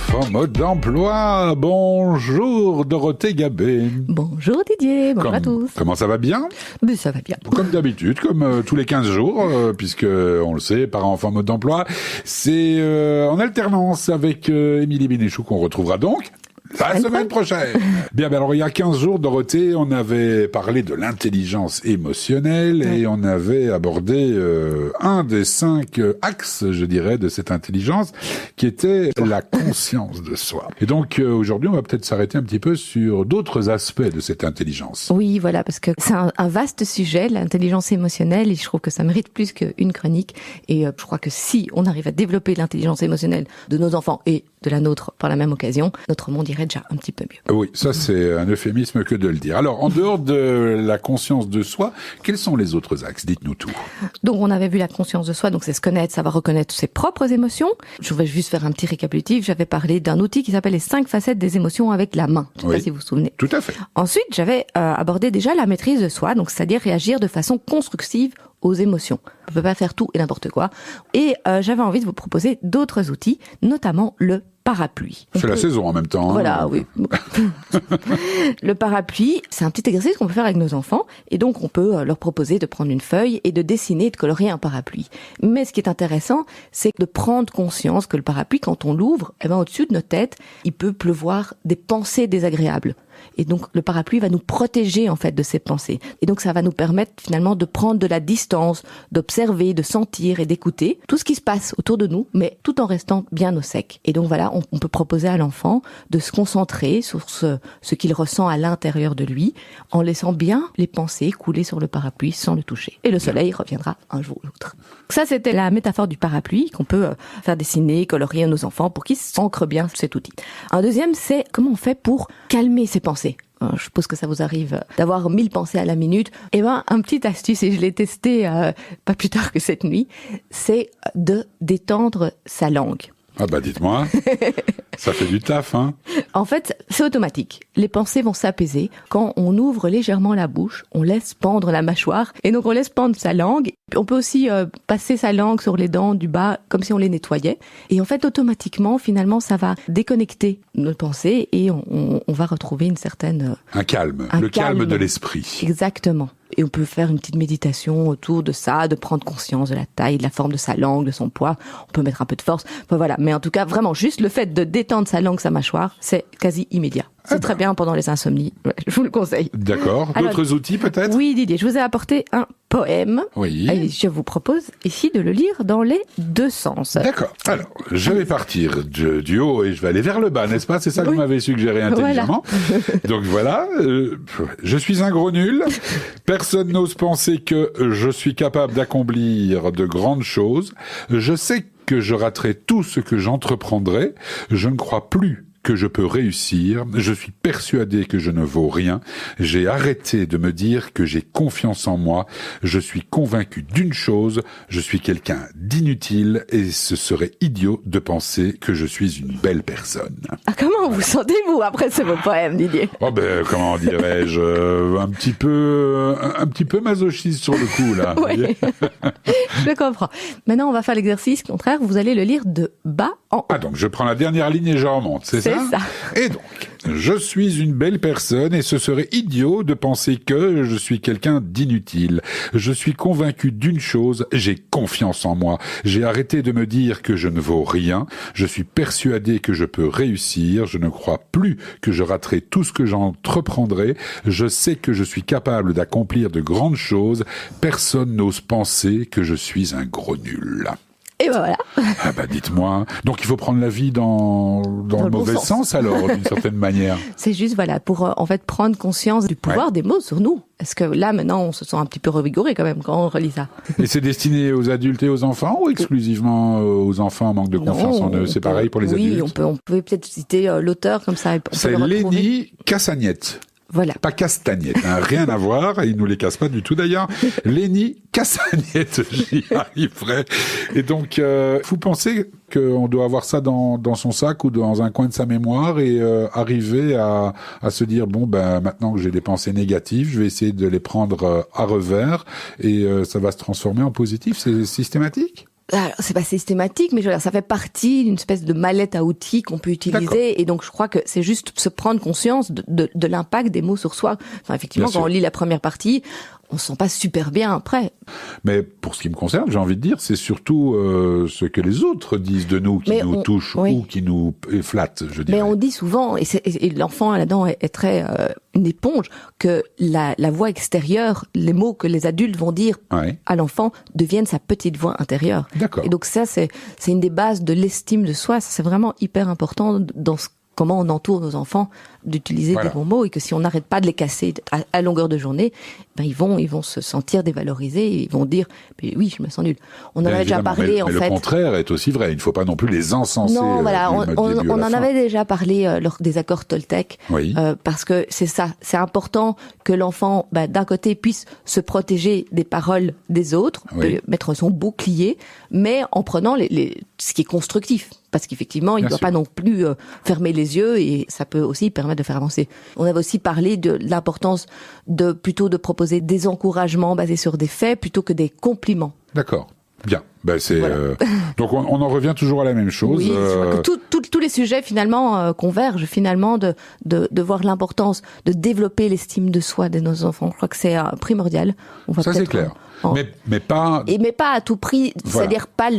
Enfant mode d'emploi. Bonjour Dorothée Gabé. Bonjour Didier, bonjour à tous. Comment ça va bien? Mais ça va bien. Comme d'habitude, comme tous les 15 jours, puisque on le sait, Parents Enfants mode d'emploi, c'est en alternance avec Émilie Bénéchou qu'on retrouvera donc la semaine prochaine. Bien, alors il y a 15 jours, Dorothée, on avait parlé de l'intelligence émotionnelle et on avait abordé un des 5 axes, je dirais, de cette intelligence, qui était la conscience de soi. Et donc aujourd'hui, on va peut-être s'arrêter un petit peu sur d'autres aspects de cette intelligence. Oui, voilà, parce que c'est un vaste sujet, l'intelligence émotionnelle, et je trouve que ça mérite plus qu'une chronique. Et je crois que si on arrive à développer l'intelligence émotionnelle de nos enfants et de la nôtre par la même occasion, notre monde irait déjà un petit peu mieux. Oui, ça c'est un euphémisme que de le dire. Alors, en dehors de la conscience de soi, quels sont les autres axes? Dites-nous tout. Donc, on avait vu la conscience de soi, donc c'est se connaître, savoir reconnaître ses propres émotions. Je vais juste faire un petit récapitulatif. J'avais parlé d'un outil qui s'appelle les 5 facettes des émotions avec la main. Je ne sais pas si vous vous souvenez. Tout à fait. Ensuite, j'avais abordé déjà la maîtrise de soi, donc c'est-à-dire réagir de façon constructive aux émotions. On peut pas faire tout et n'importe quoi. Et j'avais envie de vous proposer d'autres outils, notamment le parapluie. C'est la saison en même temps. Voilà, oui. Le parapluie, c'est un petit exercice qu'on peut faire avec nos enfants. Et donc, on peut leur proposer de prendre une feuille et de dessiner et de colorier un parapluie. Mais ce qui est intéressant, c'est de prendre conscience que le parapluie, quand on l'ouvre, au-dessus de nos têtes, il peut pleuvoir des pensées désagréables. Et donc, le parapluie va nous protéger, en fait, de ces pensées. Et donc, ça va nous permettre, finalement, de prendre de la distance, d'observer, de sentir et d'écouter tout ce qui se passe autour de nous, mais tout en restant bien au sec. Et donc, voilà, on peut proposer à l'enfant de se concentrer sur ce qu'il ressent à l'intérieur de lui, en laissant bien les pensées couler sur le parapluie sans le toucher. Et le soleil reviendra un jour ou l'autre. Ça, c'était la métaphore du parapluie qu'on peut faire dessiner, colorier à nos enfants pour qu'ils s'ancrent bien cet outil. Un deuxième, c'est comment on fait pour calmer ses pensées. Je suppose que ça vous arrive d'avoir 1000 pensées à la minute. Eh ben, un petit astuce, et je l'ai testé pas plus tard que cette nuit, c'est de détendre sa langue. Ah bah dites-moi, ça fait du taf, hein. En fait, c'est automatique. Les pensées vont s'apaiser quand on ouvre légèrement la bouche, on laisse pendre la mâchoire, et donc on laisse pendre sa langue. On peut aussi passer sa langue sur les dents du bas, comme si on les nettoyait. Et en fait, automatiquement, finalement, ça va déconnecter nos pensées et on va retrouver une certaine... Un calme, le calme de l'esprit. Exactement. Et on peut faire une petite méditation autour de ça, de prendre conscience de la taille, de la forme de sa langue, de son poids. On peut mettre un peu de force. Enfin, voilà. Mais en tout cas, vraiment, juste le fait de détendre sa langue, sa mâchoire, c'est quasi immédiat. C'est très bien pendant les insomnies. Ouais, je vous le conseille. D'accord. D'autres outils peut-être? Oui, Didier, je vous ai apporté un poème. Oui. Et je vous propose ici de le lire dans les 2 sens. D'accord. Alors, je vais partir du haut et je vais aller vers le bas, n'est-ce pas? C'est ça que vous m'avez suggéré intelligemment. Voilà. Donc voilà, je suis un gros nul. Personne n'ose penser que je suis capable d'accomplir de grandes choses. Je sais que je raterai tout ce que j'entreprendrai. Je ne crois plus que je peux réussir. Je suis persuadé que je ne vaux rien. J'ai arrêté de me dire que j'ai confiance en moi. Je suis convaincu d'une chose, je suis quelqu'un d'inutile et ce serait idiot de penser que je suis une belle personne. Ah, comment vous sentez-vous après ce beau poème, Didier? Oh ben, comment dirais-je, un petit peu masochiste sur le coup, là. Oui, je comprends. Maintenant, on va faire l'exercice contraire. Vous allez le lire de bas en haut. Ah, donc je prends la dernière ligne et je remonte, c'est ça? Ça. Et donc, je suis une belle personne et ce serait idiot de penser que je suis quelqu'un d'inutile. Je suis convaincu d'une chose, j'ai confiance en moi. J'ai arrêté de me dire que je ne vaux rien. Je suis persuadé que je peux réussir. Je ne crois plus que je raterai tout ce que j'entreprendrai. Je sais que je suis capable d'accomplir de grandes choses. Personne n'ose penser que je suis un gros nul. Et ben voilà. Ah bah dites-moi. Donc il faut prendre la vie dans le mauvais sens alors, d'une certaine manière. C'est juste voilà pour en fait prendre conscience du pouvoir des mots sur nous. Est-ce que là maintenant on se sent un petit peu revigoré quand même quand on relit ça? Et c'est destiné aux adultes et aux enfants ou exclusivement aux enfants en manque de confiance en eux? C'est pareil pour les adultes? Oui, on peut peut-être citer l'auteur comme ça. C'est Lenny Castagnette. Voilà. Pas Castagnette, hein, rien à voir, et il nous les casse pas du tout d'ailleurs. Lenny Castagnette, j'y arriverai. Et donc, vous pensez qu'on doit avoir ça dans son sac ou dans un coin de sa mémoire et arriver à se dire, bon, ben maintenant que j'ai des pensées négatives, je vais essayer de les prendre à revers et ça va se transformer en positif, c'est systématique? Alors, c'est pas systématique, mais je veux dire, ça fait partie d'une espèce de mallette à outils qu'on peut utiliser. D'accord. Et donc, je crois que c'est juste se prendre conscience de l'impact des mots sur soi. Enfin, effectivement, quand on lit la première partie, on se sent pas super bien après. Mais pour ce qui me concerne, j'ai envie de dire, c'est surtout ce que les autres disent de nous qui nous touche ou qui nous flatte, je dirais. Mais on dit souvent, et l'enfant là-dedans est très une éponge, que la voix extérieure, les mots que les adultes vont dire à l'enfant deviennent sa petite voix intérieure. D'accord. Et donc ça, c'est une des bases de l'estime de soi. C'est vraiment hyper important dans comment on entoure nos enfants d'utiliser des bons mots, et que si on n'arrête pas de les casser à longueur de journée, ben ils vont se sentir dévalorisés et ils vont dire oui, je me sens nul. On en avait déjà parlé mais le contraire est aussi vrai, il ne faut pas non plus les encenser. Non, voilà, on en avait déjà parlé lors des accords Toltec, parce que c'est ça, c'est important que l'enfant d'un côté puisse se protéger des paroles des autres, mettre son bouclier, mais en prenant ce qui est constructif. Parce qu'effectivement, il ne doit pas non plus fermer les yeux, et ça peut aussi permettre de faire avancer. On avait aussi parlé de l'importance plutôt de proposer des encouragements basés sur des faits plutôt que des compliments. D'accord. Bien. Donc on en revient toujours à la même chose. Oui, je crois que tous les sujets finalement convergent finalement de voir l'importance de développer l'estime de soi de nos enfants. Je crois que c'est primordial. Ça c'est clair. Mais pas à tout prix, c'est-à-dire pas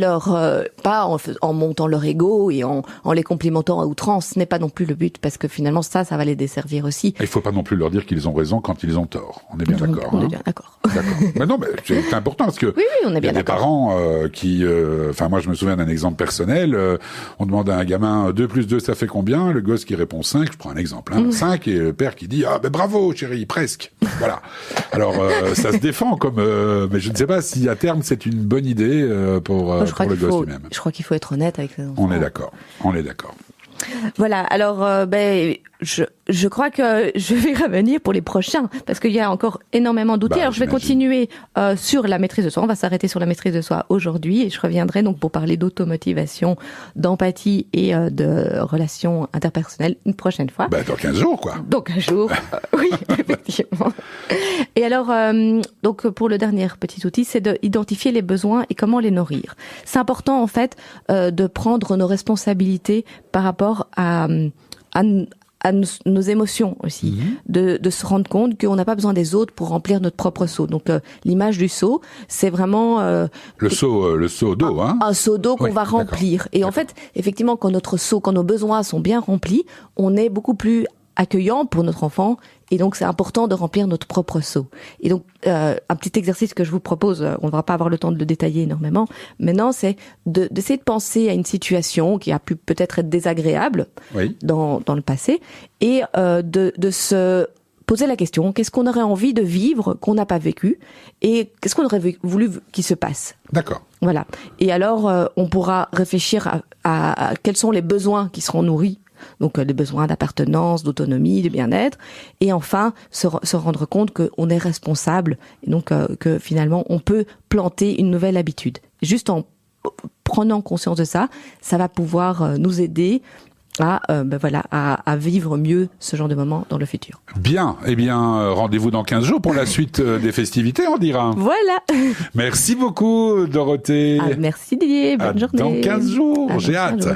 en montant leur ego et en les complimentant à outrance. Ce n'est pas non plus le but, parce que finalement ça va les desservir aussi. Il faut pas non plus leur dire qu'ils ont raison quand ils ont tort. On est bien d'accord. On est bien d'accord. Mais non, mais c'est important, parce que on est bien il y a des parents qui, moi je me souviens d'un exemple personnel. On demande à un gamin 2 + 2 ça fait combien? Le gosse qui répond 5. Je prends un exemple, 5, et le père qui dit bravo chérie, presque. Voilà. Alors ça se défend comme. Mais je ne sais pas si à terme c'est une bonne idée pour le gosse lui-même. Je crois qu'il faut être honnête avec les enfants. On est d'accord. Voilà, alors je crois que je vais revenir pour les prochains, parce qu'il y a encore énormément d'outils. Alors je vais continuer sur la maîtrise de soi. On va s'arrêter sur la maîtrise de soi aujourd'hui, et je reviendrai donc pour parler d'automotivation, d'empathie et de relations interpersonnelles une prochaine fois. Dans 15 jours, quoi. Donc un jour, oui, effectivement. Et alors, donc pour le dernier petit outil, c'est d'identifier les besoins et comment les nourrir. C'est important en fait de prendre nos responsabilités par rapport à nos émotions aussi, de se rendre compte qu'on n'a pas besoin des autres pour remplir notre propre seau. Donc l'image du seau, c'est vraiment le seau d'eau, un seau d'eau qu'on va remplir. Et en fait, effectivement, quand nos besoins sont bien remplis, on est beaucoup plus accueillant pour notre enfant, et donc c'est important de remplir notre propre seau. Et donc un petit exercice que je vous propose, on ne va pas avoir le temps de le détailler énormément maintenant, c'est d'essayer de penser à une situation qui a pu peut-être être désagréable dans le passé, et de se poser la question, qu'est-ce qu'on aurait envie de vivre qu'on n'a pas vécu, et qu'est-ce qu'on aurait voulu qu'il se passe. D'accord. Voilà. Et alors on pourra réfléchir à quels sont les besoins qui seront nourris. Donc des besoins d'appartenance, d'autonomie, de bien-être, et enfin se rendre compte qu'on est responsable, et donc que finalement on peut planter une nouvelle habitude. Juste en prenant conscience de ça, ça va pouvoir nous aider à vivre mieux ce genre de moment dans le futur. Bien, rendez-vous dans 15 jours pour la suite des festivités, on dira. Voilà. Merci beaucoup, Dorothée. Merci Didier, bonne journée. Dans 15 jours, j'ai hâte.